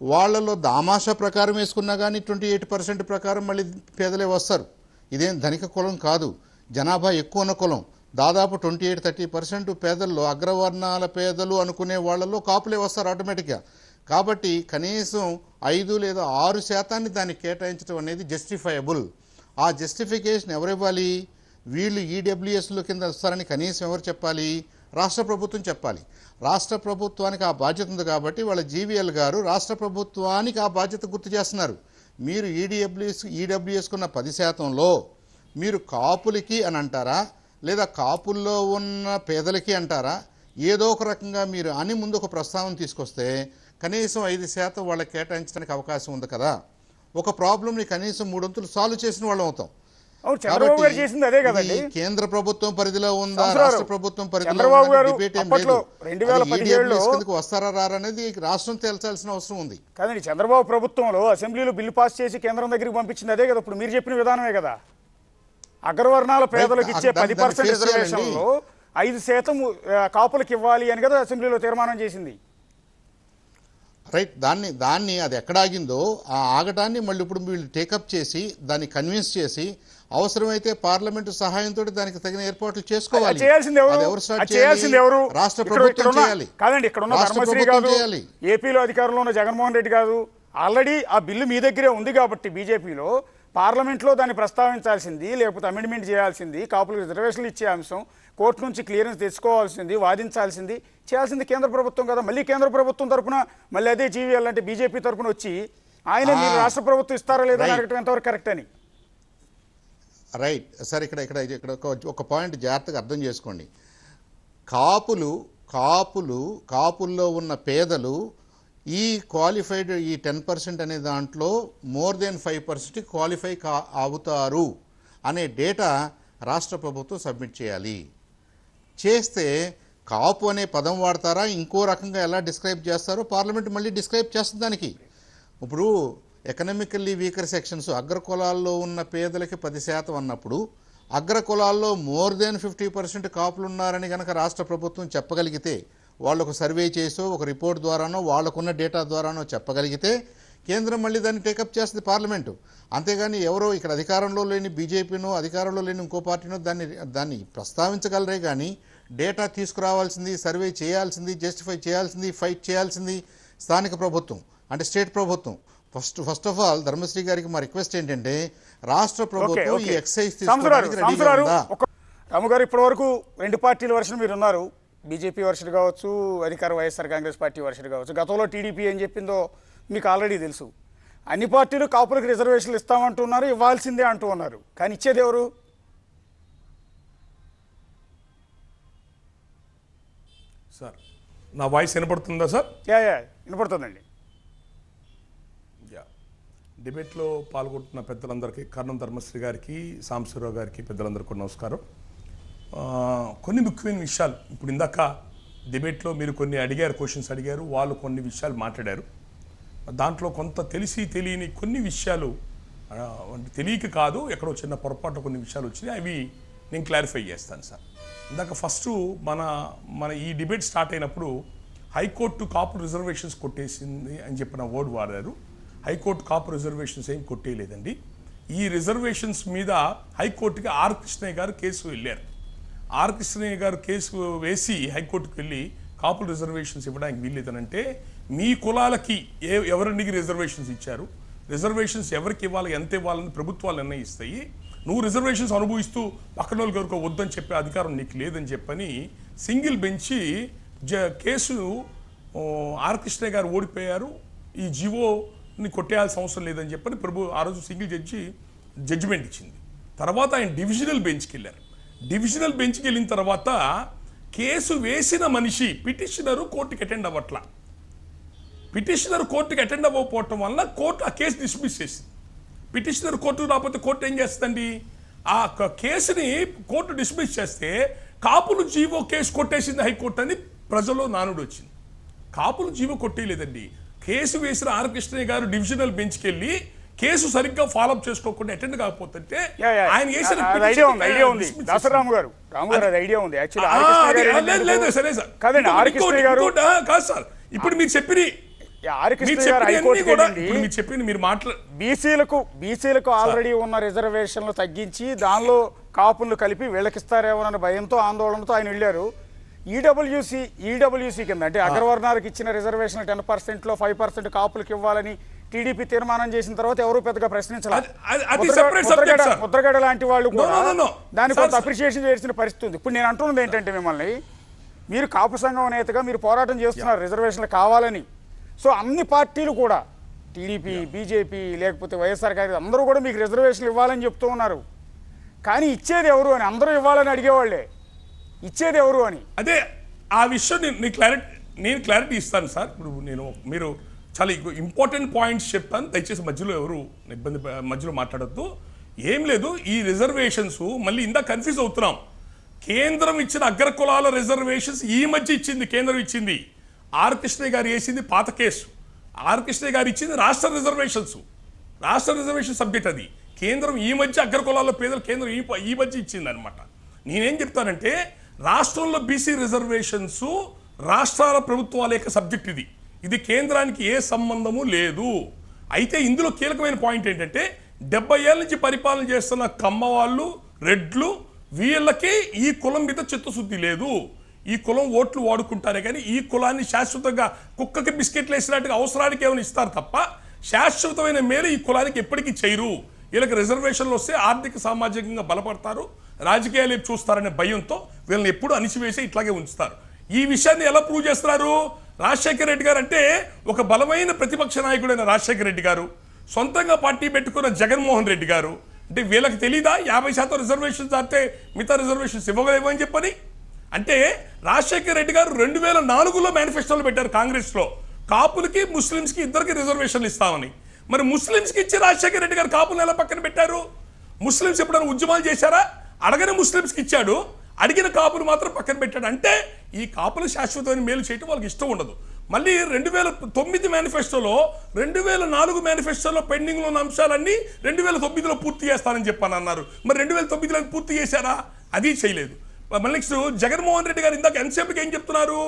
వాళ్ళలో దామాషా ప్రకారం వేసుకున్నా కానీ 28% ప్రకారం మళ్ళీ పేదలే వస్తారు. ఇదేం ధనిక కులం కాదు, జనాభా ఎక్కువ ఉన్న కులం. దాదాపు 28-30% పేదల్లో అగ్రవర్ణాల పేదలు అనుకునే వాళ్ళలో కాపులే వస్తారు ఆటోమేటిక్గా. కాబట్టి కనీసం 5 లేదా 6% దాన్ని కేటాయించడం అనేది జస్టిఫైయబుల్. ఆ జస్టిఫికేషన్ ఎవరు ఇవ్వాలి? వీళ్ళు ఈడబ్ల్యూఎస్లో కింద వస్తారని కనీసం ఎవరు చెప్పాలి? రాష్ట్ర ప్రభుత్వం చెప్పాలి. రాష్ట్ర ప్రభుత్వానికి ఆ బాధ్యత ఉంది కాబట్టి వాళ్ళ జీవీఎల్ గారు రాష్ట్ర ప్రభుత్వానికి ఆ బాధ్యత గుర్తు చేస్తున్నారు. మీరు ఈడబ్ల్యూఎస్కున్న 10%లో మీరు కాపులకి అని అంటారా లేదా కాపుల్లో ఉన్న పేదలకి అంటారా? ఏదో ఒక రకంగా మీరు అని ముందు ఒక ప్రస్తావన తీసుకొస్తే కనీసం 5% వాళ్ళకి కేటాయించడానికి అవకాశం ఉంది కదా. ఒక ప్రాబ్లంని కనీసం 3 వంతులు సాల్వ్ చేసిన వాళ్ళం అవుతాం. కేంద్ర ప్రభుత్వం పరిధిలో ఉందా రాష్ట్ర ప్రభుత్వం పరిధిలో డిబేట్ ఏం లేదు. వస్తారా రారనేది రాష్ట్రం తేల్చాల్సిన అవసరం ఉంది. కాదండి, చంద్రబాబు ప్రభుత్వంలో అసెంబ్లీలో బిల్లు పాస్ చేసి కేంద్రం దగ్గరికి పంపించింది అదే కదా. ఇప్పుడు మీరు చెప్పిన విధానమే కదా. అగ్రవర్ణాల పేదలకు ఇచ్చే 10% రిజర్వేషన్లో 5% కాపులకు ఇవ్వాలి అని కదా అసెంబ్లీలో తీర్మానం చేసింది. రైట్, దాన్ని అది ఎక్కడ ఆగిందో ఆ ఆగటాన్ని మళ్ళీ ఇప్పుడు వీళ్ళు టేకప్ చేసి దాన్ని కన్విన్స్ చేసి అవసరమైతే పార్లమెంటు సహాయంతో దానికి తగిన ఏర్పాట్లు చేసుకోవాలి. చేయాల్సింది ఎవరు? అది ఎవరు స్టార్ట్ చేయాల్సింది ఎవరు? రాష్ట్ర ఇక్కడ ప్రభుత్వం ఉన్న- చేయాలి. కాదండి, ఇక్కడ ఉన్న రాష్ట్ర ధర్మశ్రీ ప్రభుత్వం కాదు, చేయాలి. ఏపీలో అధికారంలో ఉన్న జగన్మోహన్ రెడ్డి కాదు. ఆల్రెడీ ఆ బిల్లు మీ దగ్గరే ఉంది కాబట్టి బీజేపీలో పార్లమెంట్లో దాన్ని ప్రస్తావించాల్సింది, లేకపోతే అమెండ్మెంట్ చేయాల్సింది, కాపులకు రిజర్వేషన్లు ఇచ్చే అంశం, కోర్టు నుంచి క్లియరెన్స్ తెచ్చుకోవాల్సింది, వాదించాల్సింది, చేయాల్సింది కేంద్ర ప్రభుత్వం కదా. మళ్ళీ కేంద్ర ప్రభుత్వం తరపున మళ్ళీ అదే జీవీఎల్ అంటే బీజేపీ తరపున వచ్చి ఆయన మీరు రాష్ట్ర ప్రభుత్వం ఇస్తారా లేదా అని అడగటం ఎంతవరకు కరెక్ట్ అని. రైట్ సార్, ఇక్కడ ఒక పాయింట్ జాగ్రత్తగా అర్థం చేసుకోండి. కాపుల్లో ఉన్న పేదలు ఈ క్వాలిఫైడ్ ఈ 10% అనే దాంట్లో మోర్ దెన్ 5% క్వాలిఫై అవుతారు అనే డేటా రాష్ట్ర ప్రభుత్వం సబ్మిట్ చేయాలి. చేస్తే కాపు అనే పదం వాడతారా, ఇంకో రకంగా ఎలా డిస్క్రైబ్ చేస్తారో పార్లమెంట్ మళ్ళీ డిస్క్రైబ్ చేస్తుంది దానికి. ఇప్పుడు ఎకనామికల్లీ వీకర్ సెక్షన్స్ అగ్ర కులాల్లో ఉన్న పేదలకి 10% అన్నప్పుడు అగ్ర కులాల్లో మోర్ దెన్ 50% కాపులు ఉన్నారని కనుక రాష్ట్ర ప్రభుత్వం చెప్పగలిగితే, వాళ్ళు ఒక సర్వే చేసో ఒక రిపోర్ట్ ద్వారానో వాళ్ళకున్న డేటా ద్వారానో చెప్పగలిగితే కేంద్రం మళ్ళీ దాన్ని టేకప్ చేస్తుంది పార్లమెంటు. అంతేగాని ఎవరో ఇక్కడ అధికారంలో లేని బీజేపీనో అధికారంలో లేని ఇంకో పార్టీనో దాన్ని ప్రస్తావించగలరే కానీ డేటా తీసుకురావాల్సింది, సర్వే చేయాల్సింది, జస్టిఫై చేయాల్సింది, ఫైట్ చేయాల్సింది స్థానిక ప్రభుత్వం అంటే స్టేట్ ప్రభుత్వం. ఫస్ట్ ఆఫ్ ఆల్ ధర్మశ్రీ గారికి మా రిక్వెస్ట్ ఏంటంటే రాష్ట్ర ప్రభుత్వం ఈ ఎక్సైజ్ తీసుకోవడానికి రెడీగా ఉందా? రాము గారు, ఇప్పటి వరకు రెండు పార్టీల వర్షన్ మీరు ఉన్నారు, బీజేపీ వర్షన్ కావచ్చు, అధికార వైఎస్ఆర్ కాంగ్రెస్ పార్టీ వర్షన్ కావచ్చు. గతంలో టీడీపీ ఏం చెప్పిందో మీకు ఆల్రెడీ తెలుసు. అన్ని పార్టీలు కాపులకు రిజర్వేషన్లు ఇస్తామంటున్నారు, ఇవ్వాల్సిందే అంటూ ఉన్నారు. కానీ ఇచ్చేది ఎవరు? సార్ నా వాయిస్ వినపడుతుందా సార్? యా వినపడుతుందండి. డిబేట్లో పాల్గొంటున్న పెద్దలందరికీ, కర్ణం ధర్మశ్రీ గారికి, సాంబశివరావు గారికి, పెద్దలందరికీ నమస్కారం. కొన్ని ముఖ్యమైన విషయాలు ఇప్పుడు ఇందాక డిబేట్లో మీరు కొన్ని క్వశ్చన్స్ అడిగారు, వాళ్ళు కొన్ని విషయాలు మాట్లాడారు. దాంట్లో కొంత తెలియని కొన్ని విషయాలు, తెలియక కాదు ఎక్కడో చిన్న పొరపాటు కొన్ని విషయాలు వచ్చినాయి, అవి నేను క్లారిఫై చేస్తాను సార్. ఇందాక ఫస్ట్ మన ఈ డిబేట్ స్టార్ట్ అయినప్పుడు హైకోర్టు కాపు రిజర్వేషన్స్ కొట్టేసింది అని చెప్పిన వర్డ్ వాడారు. హైకోర్టు కాపు రిజర్వేషన్స్ ఏం కొట్టేయలేదండి. ఈ రిజర్వేషన్స్ మీద హైకోర్టుకి ఆర్ కృష్ణయ్య గారు కేసు వెళ్ళారు. ఆర్ కృష్ణయ్య గారు కేసు వేసి హైకోర్టుకు వెళ్ళి కాపుల రిజర్వేషన్స్ ఇవ్వడానికి వీల్లేదనంటే, మీ కులాలకి ఎవరికి రిజర్వేషన్స్ ఇచ్చారు, రిజర్వేషన్స్ ఎవరికి ఇవ్వాలి, ఎంత ఇవ్వాలని ప్రభుత్వాలు నిర్ణయిస్తాయి, నువ్వు రిజర్వేషన్స్ అనుభవిస్తూ పక్కన వాళ్ళ గారికి వద్దని చెప్పే అధికారం నీకు లేదని చెప్పని single bench case R Krishnaiah గారు ఓడిపోయారు. ఈ జీవోని కొట్టేయాల్సిన అవసరం లేదని చెప్పని ఆ రోజు సింగిల్ జడ్జిమెంట్ ఇచ్చింది. తర్వాత ఆయన డివిజనల్ బెంచ్కి వెళ్ళారు. డివిజనల్ బెంచ్కి వెళ్ళిన తర్వాత కేసు వేసిన మనిషి పిటిషనరు కోర్టుకి అటెండ్ అవ్వట్లా. పిటిషనర్ కోర్టుకి అటెండ్ అవ్వకపోవటం వల్ల కోర్టు ఆ కేసు డిస్మిస్ చేసింది. పిటిషనర్ కోర్టు రాకపోతే కోర్టు ఏం చేస్తుందండి, ఆ కేసుని కోర్టు డిస్మిస్ చేస్తే కాపులు జీవో కేసు కొట్టేసింది హైకోర్టు అని ప్రజల్లో నానుడు వచ్చింది. కాపులు జీవో కొట్టేయలేదండి. కేసు వేసిన ఆర్ కృష్ణయ్య గారు డివిజనల్ బెంచ్కి వెళ్ళి కేసు సరిగ్గా ఫాలోఅప్ చేసుకోకుండా అటెండ్ కాకపోతే ఆయన చేసిన దాసరాము గారు అది ఐడియా ఉంది. సరే సార్, కాదండి ఆర్ కృష్ణయ్య గారు కాదు సార్, ఇప్పుడు మీరు చెప్పిన మీరు బీసీలకు ఆల్రెడీ ఉన్న రిజర్వేషన్లు తగ్గించి దానిలో కాపులను కలిపి వీళ్ళకిస్తారేమోనన్న భయంతో ఆందోళనతో ఆయన వెళ్ళారు. ఈడబ్ల్యూసీ కింద అంటే అగ్రవర్ణాలకు ఇచ్చిన రిజర్వేషన్ 10%లో 5% కాపులకు ఇవ్వాలని టీడీపీ తీర్మానం చేసిన తర్వాత ఎవరు పెద్దగా ప్రశ్నించాలి. ముద్రగడ లాంటి వాళ్ళు కూడా దాని కొంత అప్రిషియేషన్ చేసిన పరిస్థితి ఉంది. ఇప్పుడు నేను అంటున్నది ఏంటంటే, మిమ్మల్ని మీరు కాపు సంఘం నేతగా మీరు పోరాటం చేస్తున్నారు రిజర్వేషన్లు కావాలని. సో అన్ని పార్టీలు కూడా టీడీపీ, బీజేపీ, లేకపోతే వైఎస్ఆర్ కాంగ్రెస్ అందరూ కూడా మీకు రిజర్వేషన్లు ఇవ్వాలని చెప్తూ ఉన్నారు. కానీ ఇచ్చేది ఎవరు అని అందరూ ఇవ్వాలని అడిగేవాళ్ళే, ఇచ్చేది ఎవరు అని. అదే ఆ విషయం నేను క్లారిటీ ఇస్తాను సార్. ఇప్పుడు మీరు చాలా ఇంపార్టెంట్ పాయింట్స్ చెప్తాను, దయచేసి మధ్యలో మాట్లాడొద్దు. ఏం లేదు, ఈ రిజర్వేషన్స్ మళ్ళీ ఇందా కన్ఫ్యూజ్ అవుతున్నాం. కేంద్రం ఇచ్చిన అగ్ర కులాల రిజర్వేషన్స్ ఈ మధ్య ఇచ్చింది, కేంద్రం ఇచ్చింది. ఆర్ కృష్ణయ్య గారు వేసింది పాత కేసు. ఆర్ కృష్ణయ్య గారు ఇచ్చింది రాష్ట్ర రిజర్వేషన్ సబ్జెక్ట్. అది కేంద్రం ఈ మధ్య అగ్ర కులాల పేదలు కేంద్రం ఈ మధ్య ఇచ్చింది అనమాట. నేనేం చెప్తానంటే, రాష్ట్రంలో బీసీ రిజర్వేషన్స్ రాష్ట్రాల ప్రభుత్వాల యొక్క సబ్జెక్ట్. ఇది కేంద్రానికి ఏ సంబంధము లేదు. అయితే ఇందులో కీలకమైన పాయింట్ ఏంటంటే, 70 ఏళ్ళ నుంచి పరిపాలన చేస్తున్న కమ్మ వాళ్ళు, రెడ్లు, వీళ్ళకి ఈ కులం మీద చిత్తశుద్ధి లేదు. ఈ కులం ఓట్లు వాడుకుంటారే కానీ ఈ కులాన్ని శాశ్వతంగా కుక్కకి బిస్కెట్లు వేసినట్టుగా అవసరానికి ఏమైనా ఇస్తారు తప్ప శాశ్వతమైన మేలు ఈ కులానికి ఎప్పటికీ చేయరు. వీళ్ళకి రిజర్వేషన్లు వస్తే ఆర్థిక సామాజికంగా బలపడతారు, రాజకీయాలు చూస్తారనే భయంతో వీళ్ళని ఎప్పుడు అణిచివేసి ఇట్లాగే ఉంచుతారు. ఈ విషయాన్ని ఎలా ప్రూవ్ చేస్తున్నారు? రాజశేఖర రెడ్డి గారు అంటే ఒక బలమైన ప్రతిపక్ష నాయకుడైన రాజశేఖర రెడ్డి గారు, సొంతంగా పార్టీ పెట్టుకున్న జగన్మోహన్ రెడ్డి గారు, అంటే వీళ్ళకి తెలీదా 50% రిజర్వేషన్స్ అంటే మిగతా రిజర్వేషన్స్ ఇవ్వగలేమని చెప్పని? అంటే రాజశేఖర రెడ్డి గారు 2004లో మేనిఫెస్టోలో పెట్టారు కాంగ్రెస్లో, కాపులకి ముస్లింస్కి ఇద్దరికి రిజర్వేషన్లు ఇస్తామని. మరి ముస్లింస్కి ఇచ్చి రాజశేఖర రెడ్డి గారు కాపులను ఎలా పక్కన పెట్టారు? ముస్లింస్ ఎప్పుడైనా ఉద్యమాలు చేశారా? అడగని ముస్లింస్కి ఇచ్చాడు, అడిగిన కాపులు మాత్రం పక్కన పెట్టాడు. అంటే ఈ కాపులు శాశ్వతమైన మేలు చేయటం వాళ్ళకి ఇష్టం ఉండదు. మళ్ళీ 2009 మేనిఫెస్టోలో 2004 మేనిఫెస్టోలో పెండింగ్లో ఉన్న అంశాలన్నీ 2009లో పూర్తి చేస్తానని చెప్పని అన్నారు. మరి 2009లో పూర్తి చేశారా? అది చేయలేదు. మళ్ళీ నెక్స్ట్ జగన్మోహన్ రెడ్డి గారు ఇందాక ఎంతసేపుకి ఏం చెప్తున్నారు?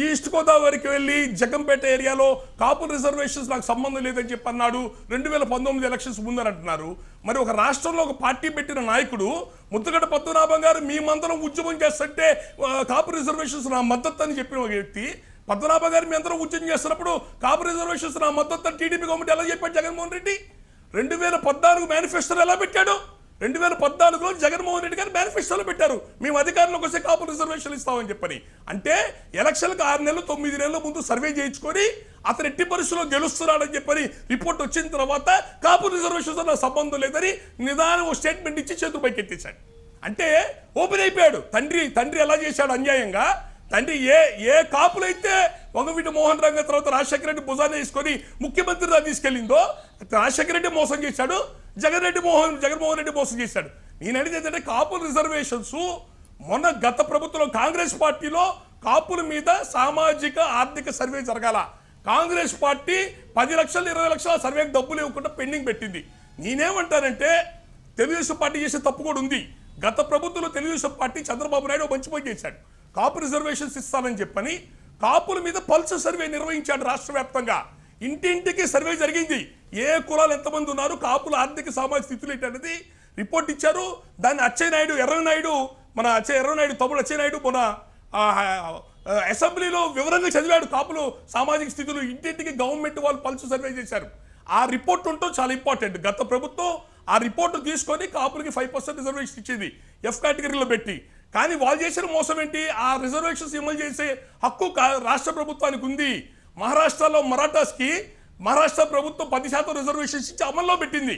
ఈస్ట్ గోదావరికి వెళ్ళి జగంపేట ఏరియాలో కాపుల రిజర్వేషన్స్ నాకు సంబంధం లేదని చెప్పి అన్నాడు. 2019 ఎలక్షన్స్ ముందని అంటున్నారు. మరి ఒక రాష్ట్రంలో ఒక పార్టీ పెట్టిన నాయకుడు ముద్దుగడ్డ పద్మనాభం గారు మీ మందరం ఉద్యమం చేస్తుంటే కాపు రిజర్వేషన్స్ నా మద్దతు అని చెప్పిన ఒక వ్యక్తి, పద్మనాభం గారు మీ అందరం ఉద్యమం చేస్తున్నప్పుడు కాపు రిజర్వేషన్స్ నా మద్దతు అని టీడీపీ గవర్నమెంట్ ఎలా చెప్పాడు జగన్మోహన్ రెడ్డి? 2014 మేనిఫెస్టోలో ఎలా పెట్టాడు? 2014లో జగన్మోహన్ రెడ్డి గారు మేనిఫెస్టోలో పెట్టారు, మేము అధికారంలోకి వస్తే కాపు రిజర్వేషన్లు ఇస్తామని చెప్పని. అంటే ఎలక్షన్లకు 6 నెలలు 9 నెలల ముందు సర్వే చేయించుకొని అతను ఎట్టి పరిస్థితుల్లో గెలుస్తున్నాడని చెప్పని రిపోర్ట్ వచ్చిన తర్వాత కాపు రిజర్వేషన్స్ నాకు సంబంధం లేదని నిదానం ఓ స్టేట్మెంట్ ఇచ్చి చేతులు పైకి ఎత్తేశాడు. అంటే ఓపెన్ అయిపోయాడు. తండ్రి ఎలా చేశాడు అన్యాయంగా? తండ్రి ఏ కాపులైతే వంగవీటి మోహన్ రంగ తర్వాత రాజశేఖర రెడ్డి భుజాన్ని వేసుకొని ముఖ్యమంత్రిగా తీసుకెళ్ళిందో రాజశేఖర రెడ్డి మోసం చేశాడు, జగన్మోహన్ రెడ్డి మోసం చేశాడు. నేను అడిగేది ఏంటంటే కాపుల రిజర్వేషన్స్ మొన్న గత ప్రభుత్వంలో కాంగ్రెస్ పార్టీలో కాపుల మీద సామాజిక ఆర్థిక సర్వే జరగాల. కాంగ్రెస్ పార్టీ 10 లక్షలు 20 లక్షల సర్వేకి డబ్బులు ఇవ్వకుండా పెండింగ్ పెట్టింది. నేనేమంటానంటే తెలుగుదేశం పార్టీ చేసే తప్పు కూడా ఉంది. గత ప్రభుత్వంలో తెలుగుదేశం పార్టీ చంద్రబాబు నాయుడు మంచి పని చేశాడు, కాపు రిజర్వేషన్స్ ఇస్తానని చెప్పని కాపుల మీద పల్స్ సర్వే నిర్వహించాడు. రాష్ట్ర వ్యాప్తంగా ఇంటింటికి సర్వే జరిగింది. ఏ కులాలు ఎంతమంది ఉన్నారు, కాపుల ఆర్థిక సామాజిక స్థితులు ఏంటనేది రిపోర్ట్ ఇచ్చారు. దాన్ని ఎర్రనాయుడు తమ్ముడు అచ్చెన్నాయుడు మన అసెంబ్లీలో వివరంగా చదివాడు. కాపులు సామాజిక స్థితులు ఇంటింటికి గవర్నమెంట్ వాళ్ళు పల్స్ సర్వే చేశారు. ఆ రిపోర్ట్ ఉండటం చాలా ఇంపార్టెంట్. గత ప్రభుత్వం ఆ రిపోర్ట్ తీసుకొని కాపులకి 5% రిజర్వేషన్ ఇచ్చింది ఎఫ్ కేటగిరీలో పెట్టి. కానీ వాళ్ళు చేసిన మోసం ఏంటి? ఆ రిజర్వేషన్స్ అమలు చేసే హక్కు రాష్ట్ర ప్రభుత్వానికి ఉంది. మహారాష్ట్రలో మరాఠాస్కి మహారాష్ట్ర ప్రభుత్వం 10% రిజర్వేషన్స్ ఇచ్చి అమల్లో పెట్టింది.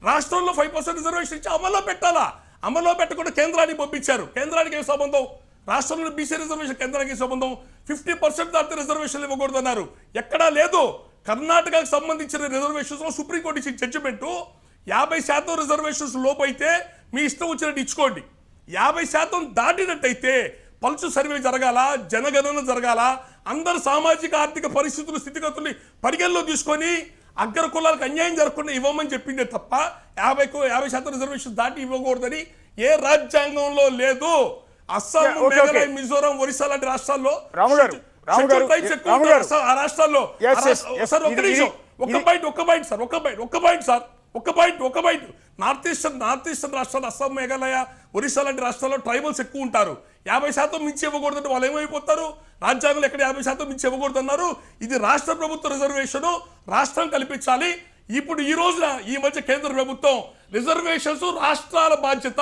రాష్ట్రంలో 5% రిజర్వేషన్ ఇచ్చి అమల్లో పెట్టాలా? అమల్లో పెట్టకుండా కేంద్రానికి పంపించారు. కేంద్రానికి ఏ సంబంధం? రాష్ట్రంలో బీసీ రిజర్వేషన్ కేంద్రానికి సంబంధం. 50% దాటితే రిజర్వేషన్లు ఇవ్వకూడదన్నారు. ఎక్కడా లేదు. కర్ణాటకకు సంబంధించిన రిజర్వేషన్స్లో సుప్రీంకోర్టు ఇచ్చిన జడ్జిమెంటు 50% రిజర్వేషన్స్ లోపు అయితే మీ ఇష్టం వచ్చినట్టు ఇచ్చుకోండి, 50% దాటినట్టయితే పల్సు సర్వే జరగాల, జనగణన జరగాల, అందరు సామాజిక ఆర్థిక పరిస్థితులు స్థితిగతుల్ని పరిగణలో తీసుకొని అగ్ర కులాలకు అన్యాయం జరగకుండా ఇవ్వమని చెప్పిందే తప్ప 50% రిజర్వేషన్ దాటి ఇవ్వకూడదని ఏ రాజ్యాంగంలో లేదు. అస్సాం, మేఘాలయ, మిజోరాం, ఒరిస్సా లాంటి రాష్ట్రాల్లో ఆ రాష్ట్రాల్లో ఒక పాయింట్ నార్త్ ఈస్టర్న్ రాష్ట్రాలు అస్సాం, మేఘాలయ, ఒరిస్సా లాంటి రాష్ట్రాల్లో ట్రైబల్స్ ఎక్కువ ఉంటారు. 50% మించి ఇవ్వకూడదంటే వాళ్ళు ఏమైపోతారు? రాజ్యాంగంలో ఎక్కడ 50% మించి ఇవ్వకూడదు అన్నారు. ఇది రాష్ట్ర ప్రభుత్వ రిజర్వేషన్, రాష్ట్రం కల్పించాలి. ఇప్పుడు ఈ రోజున ఈ మధ్య కేంద్ర ప్రభుత్వం రిజర్వేషన్స్ రాష్ట్రాల బాధ్యత,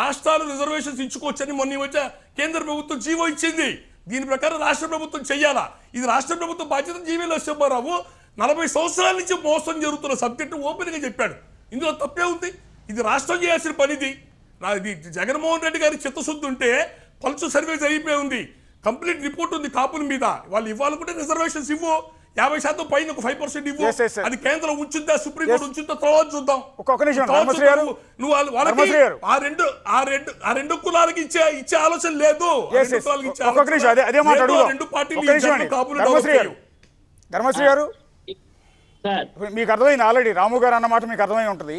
రాష్ట్రాలు రిజర్వేషన్స్ ఇచ్చుకోవచ్చని మొన్న ఈ మధ్య కేంద్ర ప్రభుత్వం జీవో ఇచ్చింది. దీని ప్రకారం రాష్ట్ర ప్రభుత్వం చెయ్యాలా? ఇది రాష్ట్ర ప్రభుత్వం బాధ్యత. జీవీఎల్ నరసింహారావు 40 సంవత్సరాల నుంచి మోసం జరుగుతున్న సబ్జెక్టు ఓపెన్గా చెప్పాడు. ఇందులో తప్పే ఉంది? ఇది రాష్ట్రం చేయాల్సిన పనిది. జగన్మోహన్ రెడ్డి గారి చిత్తశుద్ధి ఉంటే పల్సు సర్వే జరిగిపోయి ఉంది, కంప్లీట్ రిపోర్ట్ ఉంది కాపుల మీద. వాళ్ళు ఇవ్వాలనుకుంటే రిజర్వేషన్స్ ఇవ్వు, 50% పైన ఒక 5% ఇవ్వు. అది కేంద్రం ఉంచుద్దా, సుప్రీంకోర్టు ఉంచుద్దా, తర్వాత చూద్దాం. నువ్వు ఆ రెండు కులాలకి ఇచ్చే ఆలోచన లేదు. రెండు పార్టీలు కాపులు. ధర్మశ్రీ గారు, మీకు అర్థమైంది ఆల్రెడీ, రాము గారు అన్నమాట మీకు అర్థమై ఉంటుంది.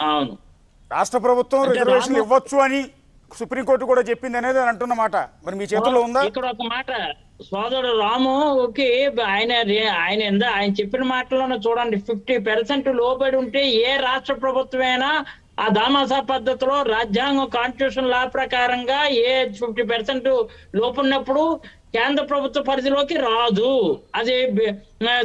అవును, రాష్ట్ర ప్రభుత్వం రిజర్వేషన్ ఇవ్వచ్చు అని సుప్రీంకోర్టు కూడా చెప్పింది అనేది అంటున్నమాట. మరి మీ చేతుల్లో ఉందా? ఇక్కడ ఒక మాట సోదరుడు రాముకి ఆయన చెప్పిన మాటలను చూడండి, 50% లోబడి ఉంటే ఏ రాష్ట్ర ప్రభుత్వమైనా ఆ దామాసా పద్ధతిలో రాజ్యాంగం కాన్స్టిట్యూషన్ లా ప్రకారంగా ఏ 50% లోపున్నప్పుడు కేంద్ర ప్రభుత్వ పరిధిలోకి రాదు. అది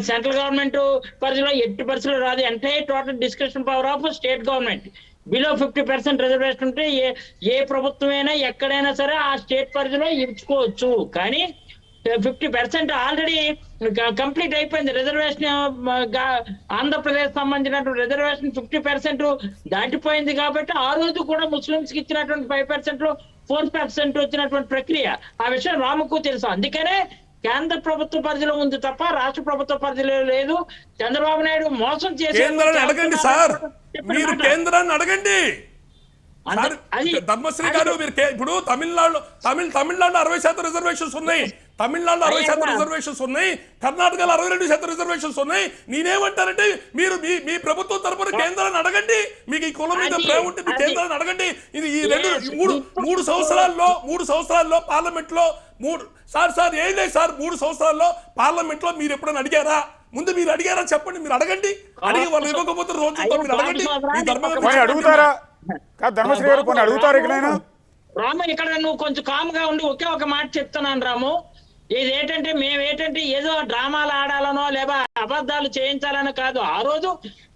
సెంట్రల్ గవర్నమెంట్ పరిధిలో ఎట్టి పరిస్థితుల్లో రాదు. Entire total discussion power of state government. Below 50% reservation ఉంటే ఏ ప్రభుత్వమైనా ఎక్కడైనా సరే ఆ స్టేట్ పరిధిలో ఇచ్చుకోవచ్చు. కానీ 50% ఆల్రెడీ కంప్లీట్ అయిపోయింది రిజర్వేషన్. ఆంధ్రప్రదేశ్ సంబంధించినటువంటి రిజర్వేషన్ 50% దాటిపోయింది కాబట్టి ఆ రోజు కూడా ముస్లింస్ కి ఇచ్చినటువంటి 5% లో 4% వచ్చినటువంటి ప్రక్రియ. ఆ విషయం రాముకు తెలుసు. అందుకనే కేంద్ర ప్రభుత్వ పరిధిలో ఉంది తప్ప రాష్ట్ర ప్రభుత్వ పరిధిలో లేదు. చంద్రబాబు నాయుడు మోసం చేసి కేంద్రాన్ని అడగండి సార్, మీరు కేంద్రాన్ని అడగండి. ధర్మశ్రీ గారు, మీరు ఇప్పుడు తమిళనాడులో 60% రిజర్వేషన్స్ ఉన్నాయి, తమిళనాడులో 60% రిజర్వేషన్స్ ఉన్నాయి, కర్ణాటకలో 62% రిజర్వేషన్స్ ఉన్నాయి. నేనేమంటానంటే మీరు మీ ప్రభుత్వం తరపున కేంద్రాన్ని అడగండి. మీకు ఈ కులం మీద ప్రేమ ఉంటే మీ కేంద్రాన్ని అడగండి. ఇది ఈ మూడు సంవత్సరాల్లో పార్లమెంట్ లో సార్ ఏం లేదు సార్, 3 సంవత్సరాల్లో పార్లమెంట్ లో మీరు ఎప్పుడైనా అడిగారా? ముందు మీరు అడిగారా చెప్పండి. మీరు అడగండి, అడిగి వాళ్ళు ఇవ్వకపోతే రోజు మీరు అడగండి. మీ ధర్మం అడుగుతారా? ధర్మశ్రీ గారు కొన్ని అడుగుతారు ఎక్కడైనా? రాము, ఇక్కడ నువ్వు కొంచెం కామ్గా ఉండి ఒకే ఒక మాట చెప్తున్నాను రాము. ఇదేంటంటే మేమేంటంటే ఏదో డ్రామాలు ఆడాలనో లేదా అబద్ధాలు చేయించాలనో కాదు. ఆ రోజు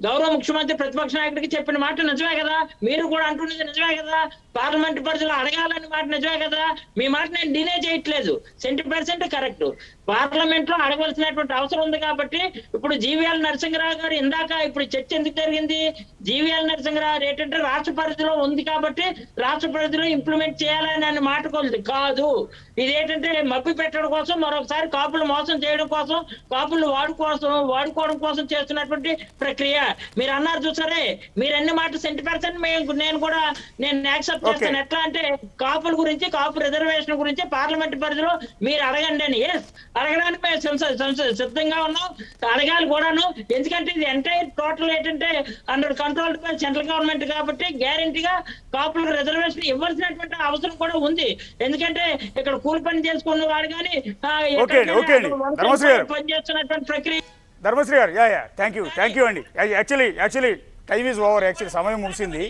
గౌరవ ముఖ్యమంత్రి ప్రతిపక్ష నాయకుడికి చెప్పిన మాట నిజమే కదా, మీరు కూడా అంటున్నది నిజమే కదా, పార్లమెంట్ పరిధిలో అడగాలని మాట నిజమే కదా. మీ మాట నేను డినే చేయట్లేదు, 70% కరెక్ట్. పార్లమెంట్ లో అడగవలసినటువంటి అవసరం ఉంది కాబట్టి ఇప్పుడు జీవీఎల్ నరసింహరావు గారు ఇందాక ఇప్పుడు చర్చ ఎందుకు జరిగింది? జీవీఎల్ నరసింహరావు ఏంటంటే రాష్ట్ర పరిధిలో ఉంది కాబట్టి రాష్ట్ర పరిధిలో ఇంప్లిమెంట్ చేయాలని మాట కాదు. ఇదేంటంటే మబ్బి పెట్టడం కోసం, మరొకసారి కాపులు మోసం చేయడం కోసం, కాపులు వాడుకోవడం కోసం చేస్తున్నటువంటి ప్రక్రియ. మీరు అన్నారు చూసారే, మీరు అన్ని మాట 70% నేను యాక్సెప్ట్ చేస్తాను. ఎట్లా అంటే కాపుల గురించి, కాపు రిజర్వేషన్ గురించి పార్లమెంట్ పరిధిలో మీరు అడగండి అని. ఎస్, అడగడానికి మేము సిద్ధంగా ఉన్నాం, అడగాలి కూడాను. ఎందుకంటే ఇది ఎంటైర్ టోటల్ ఏంటంటే under control by central government కాబట్టి గ్యారెంటీగా కాపులకు రిజర్వేషన్ ఇవ్వాల్సినటువంటి అవసరం కూడా ఉంది. ఎందుకంటే ఇక్కడ కూలి పని చేసుకున్న వాడు కానీ పనిచేస్తున్నటువంటి ప్రక్రియ. ధర్మశ్రీ గారు, థ్యాంక్ యూ అండి. Actually time is over. Actually సమయం ముగిసింది.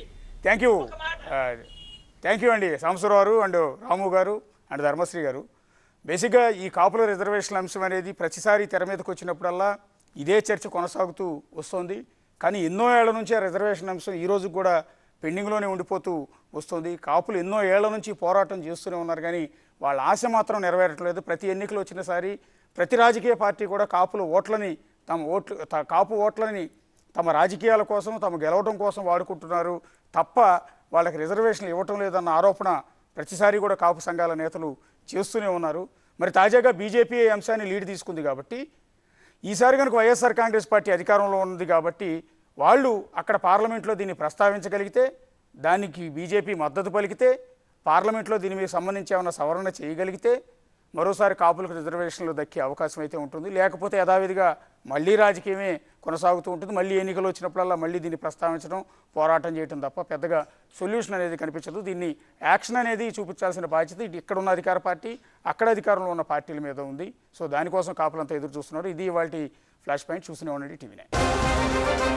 థ్యాంక్ యూ అండి సాంబశివరావు అండ్ రాము గారు అండ్ ధర్మశ్రీ గారు. బేసిక్గా ఈ కాపుల రిజర్వేషన్ అంశం అనేది ప్రతిసారి తెర మీదకి వచ్చినప్పుడల్లా ఇదే చర్చ కొనసాగుతూ వస్తుంది. కానీ ఎన్నో ఏళ్ల నుంచి ఆ రిజర్వేషన్ అంశం ఈ రోజు కూడా పెండింగ్లోనే ఉండిపోతూ వస్తుంది. కాపులు ఎన్నో ఏళ్ల నుంచి పోరాటం చేస్తూనే ఉన్నారు, కానీ వాళ్ళ ఆశ మాత్రం నెరవేరట్లేదు. ప్రతి ఎన్నికలు వచ్చినసారి ప్రతి రాజకీయ పార్టీ కూడా కాపు ఓట్లని తమ రాజకీయాల కోసం, తమ గెలవడం కోసం వాడుకుంటున్నారు తప్ప వాళ్ళకి రిజర్వేషన్లు ఇవ్వటం లేదన్న ఆరోపణ ప్రతిసారి కూడా కాపు సంఘాల నేతలు చేస్తూనే ఉన్నారు. మరి తాజాగా బీజేపీ అంశాన్ని లీడ్ తీసుకుంది కాబట్టి ఈసారి కనుక వైఎస్ఆర్ కాంగ్రెస్ పార్టీ అధికారంలో ఉంది కాబట్టి వాళ్ళు అక్కడ పార్లమెంట్లో దీన్ని ప్రస్తావించగలిగితే, దానికి బీజేపీ మద్దతు పలికితే, పార్లమెంట్లో దీని మీద సంబంధించి ఏమైనా సవరణ చేయగలిగితే మరోసారి కాపులకు రిజర్వేషన్లు దక్కే అవకాశం అయితే ఉంటుంది. లేకపోతే యథావిధిగా మళ్ళీ రాజకీయమే కొనసాగుతూ ఉంటుంది. మళ్ళీ ఎన్నికలు వచ్చినప్పుడల్లా మళ్ళీ దీన్ని ప్రస్తావించడం, పోరాటం చేయడం తప్ప పెద్దగా సొల్యూషన్ అనేది కనిపించదు. దీన్ని యాక్షన్ అనేది చూపించాల్సిన బాధ్యత ఇక్కడ ఉన్న అధికార పార్టీ, అక్కడ అధికారంలో ఉన్న పార్టీల మీద ఉంది. సో దానికోసం కాపులంతా ఎదురు చూస్తున్నారు. ఇది ఇవాల్టి ఫ్లాష్ పాయింట్. చూస్తూనే ఉండండి టీవీ9.